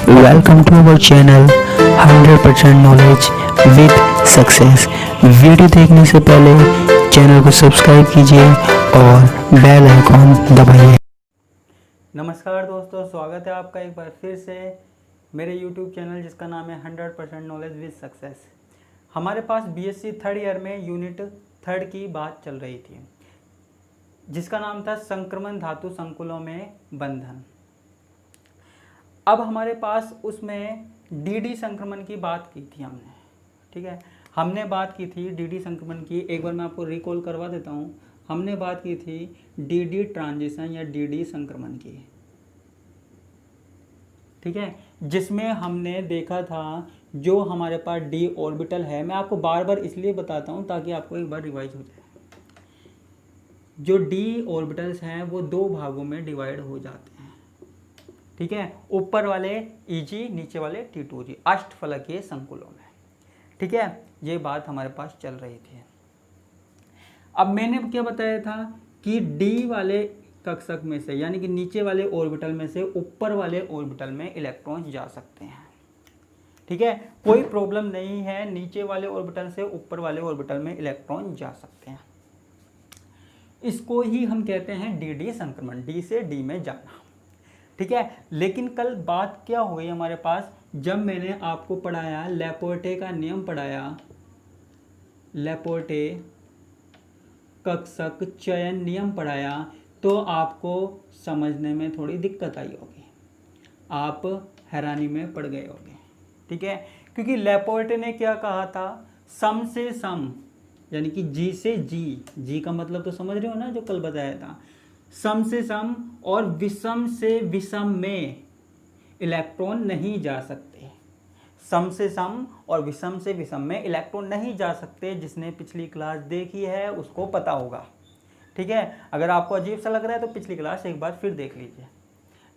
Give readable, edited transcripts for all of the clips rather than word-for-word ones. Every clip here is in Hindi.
Welcome to our channel 100% knowledge with success. Video देखने से पहले चैनल को सब्सक्राइब कीजिए और बेल आइकॉन दबाइए। नमस्कार दोस्तों, स्वागत है आपका एक बार फिर से मेरे YouTube चैनल जिसका नाम है 100% नॉलेज विद सक्सेस। हमारे पास बीएससी थर्ड ईयर में यूनिट थर्ड की बात चल रही थी जिसका नाम था संक्रमण धातु संकुलों में बंधन। अब हमारे पास उसमें डीडी संक्रमण की बात की थी हमने, ठीक है। हमने बात की थी डीडी संक्रमण की, एक बार मैं आपको रिकॉल करवा देता हूँ। हमने बात की थी डीडी ट्रांजिशन या डीडी संक्रमण की, ठीक है, जिसमें हमने देखा था जो हमारे पास डी ऑर्बिटल है। मैं आपको बार बार इसलिए बताता हूँ ताकि आपको एक बार रिवाइज हो जाए। जो डी ऑर्बिटल्स हैं वो दो भागों में डिवाइड हो जाते हैं, ठीक है। ऊपर वाले ईजी, नीचे वाले टी2जी, अष्टफलकीय संकुलों में, ठीक है। ये बात हमारे पास चल रही थी। अब मैंने क्या बताया था कि डी वाले कक्षक में से, यानी कि नीचे वाले ऑर्बिटल में से ऊपर वाले ऑर्बिटल में इलेक्ट्रॉन जा सकते हैं, ठीक है। कोई प्रॉब्लम नहीं है, नीचे वाले ऑर्बिटल से ऊपर वाले ऑर्बिटल में इलेक्ट्रॉन जा सकते हैं। इसको ही हम कहते हैं डी संक्रमण, डी से डी में जाना, ठीक है। लेकिन कल बात क्या हुई हमारे पास, जब मैंने आपको पढ़ाया लेपोर्टे का नियम पढ़ाया, लेपोर्टे कक्षक चयन नियम पढ़ाया, तो आपको समझने में थोड़ी दिक्कत आई होगी, आप हैरानी में पड़ गए होंगे, ठीक है। क्योंकि लेपोर्टे ने क्या कहा था, सम से सम, यानी कि जी से जी का मतलब तो समझ रहे हो ना, जो कल बताया था। सम से सम और विषम से विषम में इलेक्ट्रॉन नहीं जा सकते। सम से सम और विषम से विषम में इलेक्ट्रॉन नहीं जा सकते। जिसने पिछली क्लास देखी है उसको पता होगा, ठीक है। अगर आपको अजीब सा लग रहा है तो पिछली क्लास एक बार फिर देख लीजिए,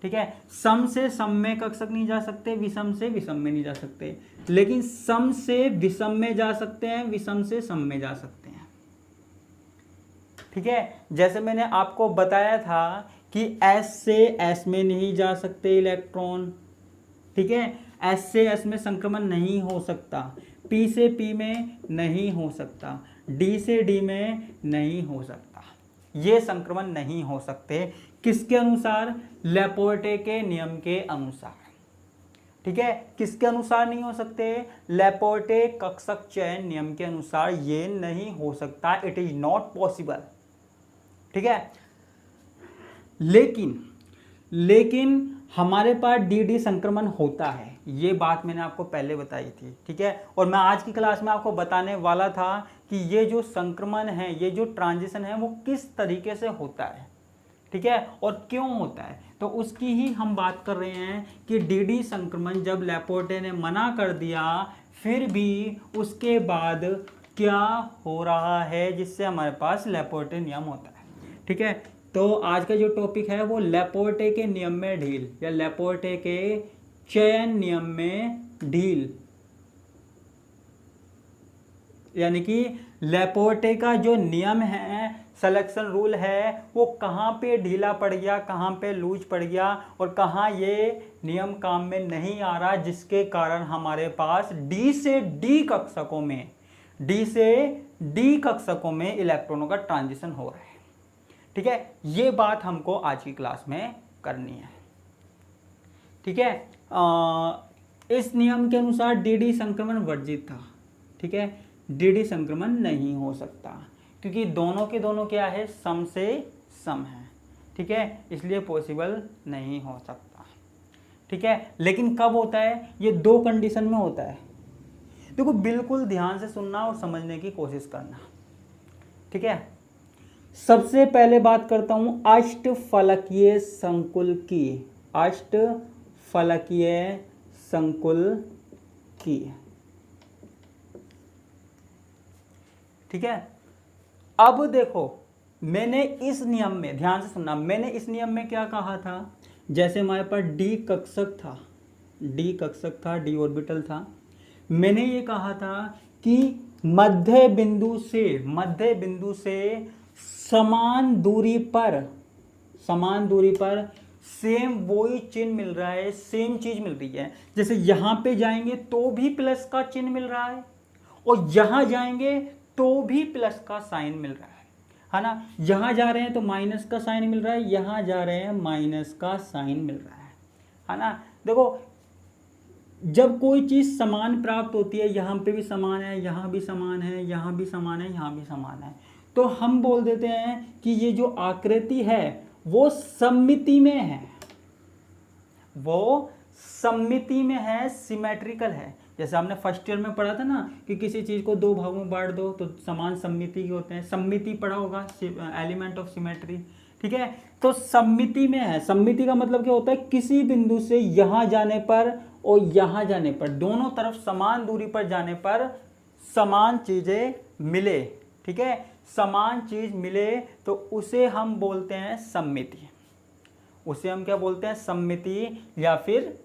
ठीक है। सम से सम में कक्षक नहीं जा सकते, विषम से विषम में नहीं जा सकते, लेकिन सम से विषम में जा सकते हैं, विषम से सम में जा सकते हैं, ठीक है। जैसे मैंने आपको बताया था कि एस से एस में नहीं जा सकते इलेक्ट्रॉन, ठीक है। एस से एस में संक्रमण नहीं हो सकता, पी से पी में नहीं हो सकता, डी से डी में नहीं हो सकता। ये संक्रमण नहीं हो सकते किसके अनुसार, लेपोर्टे के नियम के अनुसार, ठीक है। किसके अनुसार नहीं हो सकते, लेपोर्टे कक्षक चयन नियम के अनुसार ये नहीं हो सकता, इट इज नॉट पॉसिबल, ठीक है। लेकिन हमारे पास डी संक्रमण होता है, ये बात मैंने आपको पहले बताई थी, ठीक है। और मैं आज की क्लास में आपको बताने वाला था कि ये जो संक्रमण है, ये जो ट्रांजिशन है वो किस तरीके से होता है, ठीक है, और क्यों होता है। तो उसकी ही हम बात कर रहे हैं कि डी संक्रमण जब लेपोर्टे ने मना कर दिया, फिर भी उसके बाद क्या हो रहा है, जिससे हमारे पास लेपोर्टे नियम होता है, ठीक है। तो आज का जो टॉपिक है वो लेपोर्टे के नियम में ढील या लेपोर्टे के चयन नियम में ढील, यानी कि लेपोर्टे का जो नियम है, सिलेक्शन रूल है, वो कहाँ पे ढीला पड़ गया, कहाँ पे लूज पड़ गया, और कहाँ ये नियम काम में नहीं आ रहा, जिसके कारण हमारे पास डी से डी कक्षकों में इलेक्ट्रॉनों का ट्रांजिशन हो रहा है, ठीक है। ये बात हमको आज की क्लास में करनी है, ठीक है। इस नियम के अनुसार डी संक्रमण वर्जित था, ठीक है। डी संक्रमण नहीं हो सकता क्योंकि दोनों के दोनों क्या है, सम से सम है, ठीक है, इसलिए पॉसिबल नहीं हो सकता, ठीक है। लेकिन कब होता है, ये दो कंडीशन में होता है। देखो बिल्कुल ध्यान से सुनना और समझने की कोशिश करना, ठीक है। सबसे पहले बात करता हूं अष्टफलकीय संकुल की, अष्टफलकीय संकुल की, ठीक है। अब देखो मैंने इस नियम में, ध्यान से सुनना, मैंने इस नियम में क्या कहा था, जैसे हमारे पास डी कक्षक था, डी ऑर्बिटल था, मैंने ये कहा था कि मध्य बिंदु से समान दूरी पर सेम वही चिन्ह मिल रहा है, सेम चीज मिल रही है। जैसे यहाँ पे जाएंगे तो भी प्लस का चिन्ह मिल रहा है और यहाँ जाएंगे तो भी प्लस का साइन मिल रहा है ना। यहाँ जा रहे हैं तो माइनस का साइन मिल रहा है, यहाँ जा रहे हैं माइनस का साइन मिल रहा है ना। देखो जब कोई चीज़ समान प्राप्त होती है, यहाँ पे भी समान है, यहाँ भी समान है, यहाँ भी समान है, यहाँ भी समान है, तो हम बोल देते हैं कि ये जो आकृति है वो सममिति में है, वो सममिति में है, सिमेट्रिकल है। जैसे हमने फर्स्ट ईयर में पढ़ा था ना कि किसी चीज़ को दो भागों में बांट दो तो समान सममिति के होते हैं, सममिति पढ़ा होगा, एलिमेंट ऑफ सिमेट्री, ठीक है। तो सममिति में है। सममिति का मतलब क्या होता है, किसी बिंदु से यहाँ जाने पर और यहाँ जाने पर, दोनों तरफ समान दूरी पर जाने पर समान चीज़ें मिले, ठीक है, समान चीज़ मिले तो उसे हम बोलते हैं सममिति। उसे हम क्या बोलते हैं, सममिति या फिर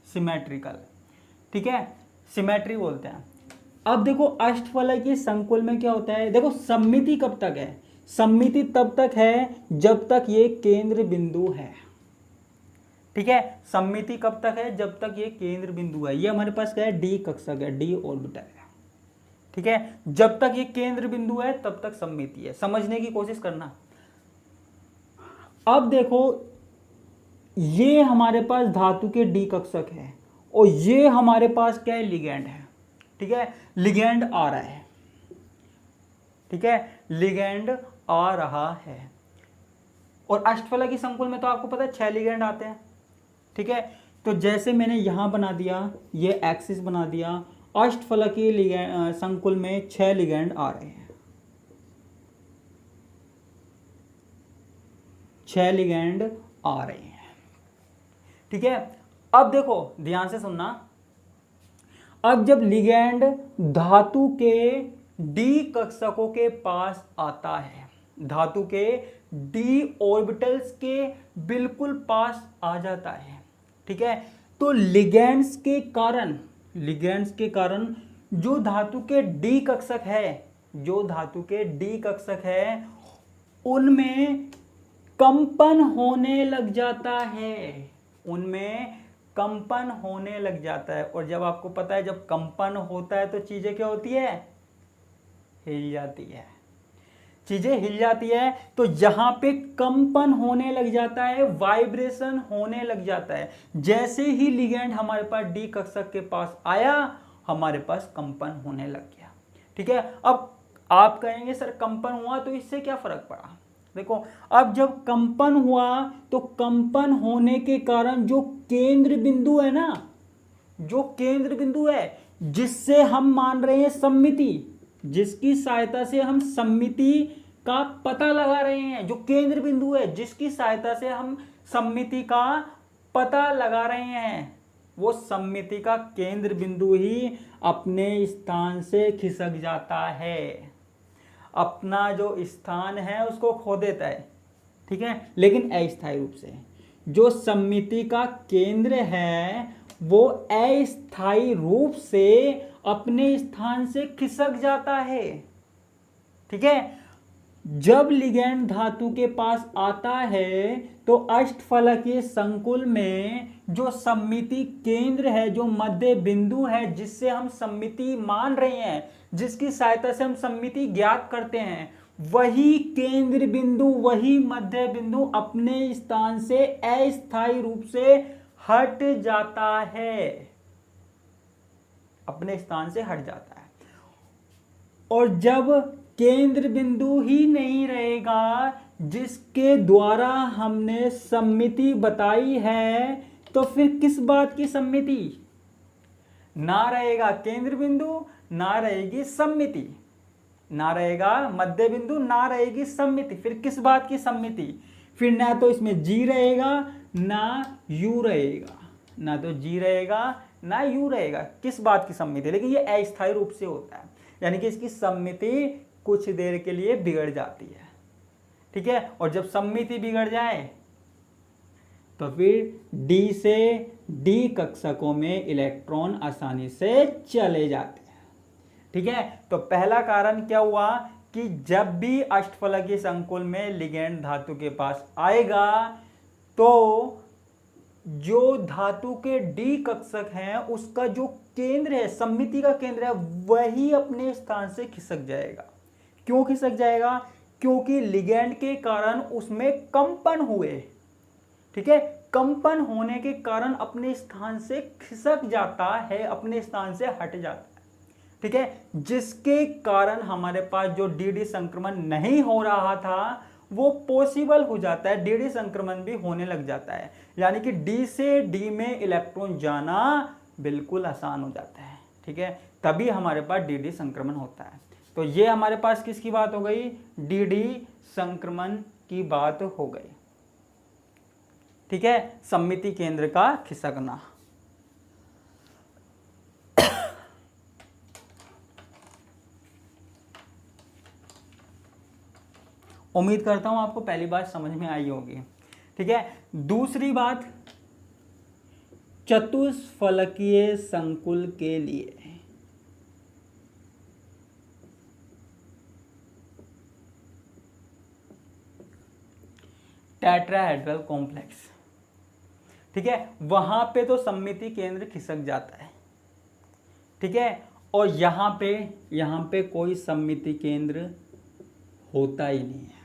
सिमेट्रिकल, ठीक है, सिमेट्री बोलते हैं। अब देखो अष्टफलकीय संकुल में क्या होता है, देखो सममिति कब तक है, सममिति तब तक है जब तक ये केंद्र बिंदु है, ठीक है। सममिति कब तक है, जब तक ये केंद्र बिंदु है। ये हमारे पास क्या है, डी कक्षक है, डी ऑर्बिटल है, ठीक है। जब तक ये केंद्र बिंदु है तब तक सममिति है, समझने की कोशिश करना। अब देखो ये हमारे पास धातु के डी कक्षक है और ये हमारे पास क्या है, लिगैंड है, ठीक है, लिगैंड आ रहा है, ठीक है, लिगैंड आ रहा है। और अष्टफलकीय संकुल में तो आपको पता है 6 लिगैंड आते हैं, ठीक है। तो जैसे मैंने यहां बना दिया, ये एक्सिस बना दिया, अष्टफलकीय संकुल में 6 लिगैंड आ रहे हैं, 6 लिगैंड आ रहे हैं, ठीक है। अब देखो ध्यान से सुनना, अब जब लिगैंड धातु के डी कक्षकों के पास आता है, धातु के डी ऑर्बिटल्स के बिल्कुल पास आ जाता है, ठीक है, तो लिगैंड्स के कारण जो धातु के डी कक्षक है, जो धातु के डी कक्षक है उनमें कंपन होने लग जाता है, उनमें कंपन होने लग जाता है। और जब आपको पता है जब कंपन होता है तो चीजें क्या होती है, हिल जाती है, चीजें हिल जाती है। तो जहां पे कंपन होने लग जाता है, वाइब्रेशन होने लग जाता है, जैसे ही लिगैंड हमारे पास डी कक्षक के पास आया हमारे पास कंपन होने लग गया, ठीक है। अब आप कहेंगे सर कंपन हुआ तो इससे क्या फर्क पड़ा, देखो अब जब कंपन हुआ तो कंपन होने के कारण जो केंद्र बिंदु है ना, जो केंद्र बिंदु है जिससे हम मान रहे हैं सममिति, जिसकी सहायता से हम सममिति का पता लगा रहे हैं, जो केंद्र बिंदु है जिसकी सहायता से हम सममिति का पता लगा रहे हैं, वो सममिति का केंद्र बिंदु ही अपने स्थान से खिसक जाता है, अपना जो स्थान है उसको खो देता है, ठीक है, लेकिन अस्थायी रूप से। जो सममिति का केंद्र है वो अस्थायी रूप से अपने स्थान से खिसक जाता है, ठीक है। जब लिगैंड धातु के पास आता है तो अष्टफलकीय संकुल में जो सममिति केंद्र है, जो मध्य बिंदु है जिससे हम सममिति मान रहे हैं, जिसकी सहायता से हम सममिति ज्ञात करते हैं, वही केंद्र बिंदु, वही मध्य बिंदु अपने स्थान से अस्थायी रूप से हट जाता है, अपने स्थान से हट जाता है। और जब केंद्र बिंदु ही नहीं रहेगा जिसके द्वारा हमने सममिति बताई है तो फिर किस बात की सममिति, ना रहेगा केंद्र बिंदु, ना रहेगी सममिति, ना रहेगा मध्य बिंदु, ना रहेगी सममिति, फिर किस बात की सममिति, फिर ना तो इसमें जी रहेगा ना यू रहेगा, ना तो जी रहेगा ना यू रहेगा, किस बात की सममिति। लेकिन ये अस्थायी रूप से होता है, यानी कि इसकी सममिति कुछ देर के लिए बिगड़ जाती है, ठीक है। और जब सममिति बिगड़ जाए तो फिर डी से डी कक्षकों में इलेक्ट्रॉन आसानी से चले जाते हैं, ठीक है। तो पहला कारण क्या हुआ कि जब भी अष्टफलकीय संकुल में लिगैंड धातु के पास आएगा तो जो धातु के डी कक्षक हैं उसका जो केंद्र है, सममिति का केंद्र है, वही अपने स्थान से खिसक जाएगा। क्यों खिसक जाएगा? क्योंकि लिगैंड के कारण उसमें कंपन हुए। ठीक है, कंपन होने के कारण अपने स्थान से खिसक जाता है, अपने स्थान से हट जाता है। ठीक है, जिसके कारण हमारे पास जो डी संक्रमण नहीं हो रहा था वो पॉसिबल हो जाता है, डी संक्रमण भी होने लग जाता है। यानी कि डी से डी में इलेक्ट्रॉन जाना बिल्कुल आसान हो जाता है। ठीक है, तभी हमारे पास डी संक्रमण होता है। तो ये हमारे पास किसकी बात हो गई? डी संक्रमण की बात हो गई। ठीक है, सममिति केंद्र का खिसकना। उम्मीद करता हूं आपको पहली बात समझ में आई होगी। ठीक है, दूसरी बात, चतुष्फलकीय संकुल के लिए टेट्राहेड्रल कॉम्प्लेक्स। ठीक है, वहां पे तो सममिति केंद्र खिसक जाता है। ठीक है, और यहां पे कोई सममिति केंद्र होता ही नहीं है,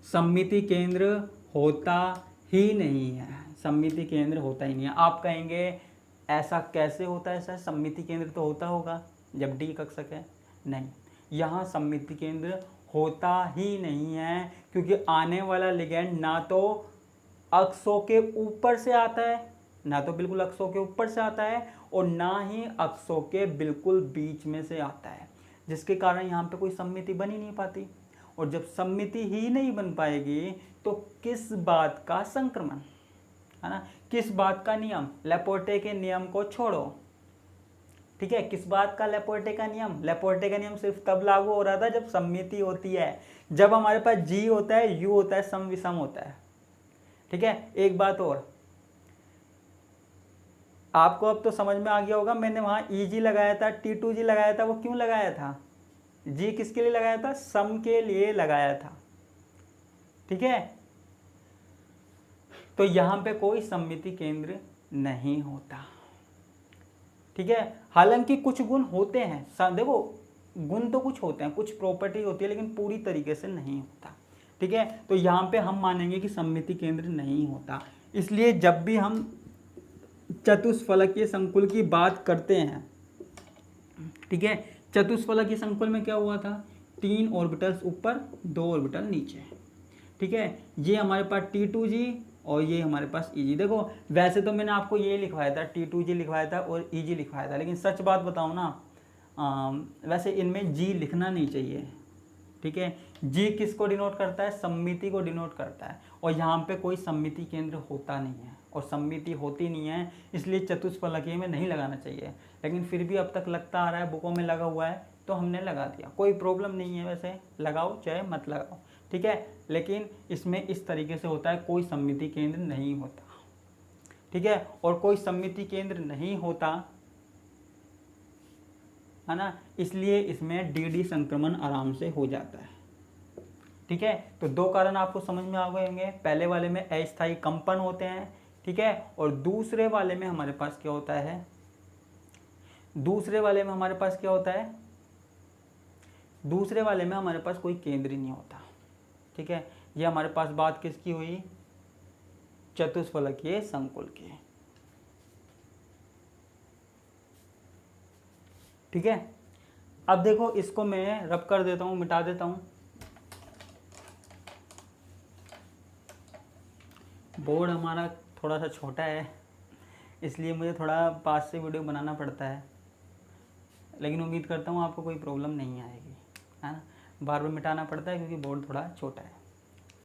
सममिति केंद्र होता ही नहीं है, सममिति केंद्र होता ही नहीं है। आप कहेंगे ऐसा कैसे होता है? ऐसा सममिति केंद्र तो होता होगा जब डी कक्षक है। नहीं, यहाँ सममिति केंद्र होता ही नहीं है, क्योंकि आने वाला लिगैंड ना तो अक्षों के ऊपर से आता है, ना तो बिल्कुल अक्षों के ऊपर से आता है, और ना ही अक्षों के बिल्कुल बीच में से आता है, जिसके कारण यहाँ पे कोई सममिति बन ही नहीं पाती। और जब सममिति ही नहीं बन पाएगी तो किस बात का संक्रमण, है ना, किस बात का नियम? लेपोर्टे के नियम को छोड़ो। ठीक है, किस बात का लेपोर्टे का नियम? लेपोर्टे का नियम सिर्फ तब लागू हो रहा था जब सममिति होती है, जब हमारे पास जी होता है, यू होता है, सम विषम होता है। ठीक है, एक बात और, आपको अब तो समझ में आ गया होगा, मैंने वहां EG लगाया था, T2G लगाया था, वो क्यों लगाया था? जी किसके लिए लगाया था? सम के लिए लगाया था। ठीक है, तो यहां पे कोई सममिति केंद्र नहीं होता। ठीक है, हालांकि कुछ गुण होते हैं, देखो गुण तो कुछ होते हैं, कुछ प्रॉपर्टी होती है, लेकिन पूरी तरीके से नहीं होता। ठीक है, तो यहाँ पे हम मानेंगे कि सममिति केंद्र नहीं होता। इसलिए जब भी हम चतुष्फलकीय संकुल की बात करते हैं, ठीक है, चतुष्फलकीय संकुल में क्या हुआ था? 3 ऑर्बिटल्स ऊपर, 2 ऑर्बिटल नीचे। ठीक है, ये हमारे पास T2G और ये हमारे पास EG। देखो वैसे तो मैंने आपको ये लिखवाया था, T2G लिखवाया था और EG लिखवाया था, लेकिन सच बात बताऊँ ना, वैसे इनमें G लिखना नहीं चाहिए। ठीक है, G किसको डिनोट करता है? सममिति को डिनोट करता है, और यहाँ पे कोई सममिति केंद्र होता नहीं है, और सममिति होती नहीं है, इसलिए चतुष्फलकीय में नहीं लगाना चाहिए। लेकिन फिर भी अब तक लगता आ रहा है, बुकों में लगा हुआ है, तो हमने लगा दिया। कोई प्रॉब्लम नहीं है, वैसे लगाओ चाहे मत लगाओ। ठीक है, लेकिन इसमें इस तरीके से होता है, कोई सममिति केंद्र नहीं होता। ठीक है, और कोई सममिति केंद्र नहीं होता, है ना, इसलिए इसमें डी संक्रमण आराम से हो जाता है। ठीक है, तो 2 कारण आपको समझ में आ गए होंगे। पहले वाले में अस्थायी कंपन होते हैं, ठीक है, और दूसरे वाले में हमारे पास क्या होता है? दूसरे वाले में हमारे पास क्या होता है? दूसरे वाले में हमारे पास कोई केंद्र ही नहीं होता। ठीक है, ये हमारे पास बात किसकी हुई? चतुष्फलकीय संकुल की। ठीक है, अब देखो इसको मैं रब कर देता हूँ, मिटा देता हूँ। बोर्ड हमारा थोड़ा सा छोटा है, इसलिए मुझे थोड़ा पास से वीडियो बनाना पड़ता है, लेकिन उम्मीद करता हूँ आपको कोई प्रॉब्लम नहीं आएगी, है ना। बार बार मिटाना पड़ता है क्योंकि बोर्ड थोड़ा छोटा है।